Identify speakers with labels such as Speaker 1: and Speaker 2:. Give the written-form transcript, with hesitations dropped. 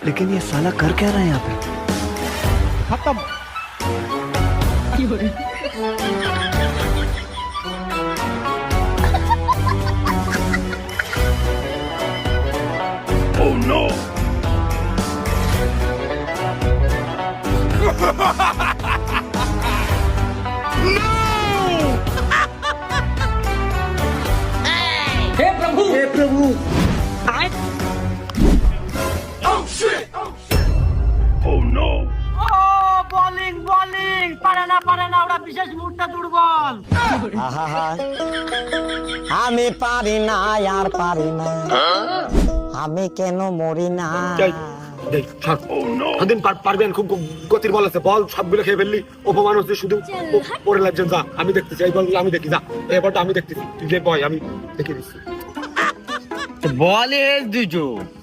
Speaker 1: लेकिन ये साला कर क्या रहा है यहाँ पे?
Speaker 2: खत्म।
Speaker 3: Oh no!
Speaker 2: हे प्रभु
Speaker 3: Oh shit! Oh no!
Speaker 4: ও বোলিং বোলিং পারে না ওরা বিশেষ মুহূর্তে দুর্বল।
Speaker 5: আমি পারি না আর পারি না আমি কেন মরি না
Speaker 3: Oh no!
Speaker 6: দিন পারবেন, খুব গতির বল আছে, বল সবগুলো খেয়ে ফেললি, অপমান হচ্ছে শুধু পরে লাগছেন। যা আমি দেখতেছি, এই বলগুলো আমি দেখি, যা এবারটা আমি দেখতেছি, তুই যে বয় আমি দেখে দিচ্ছি।
Speaker 2: বলে দুটো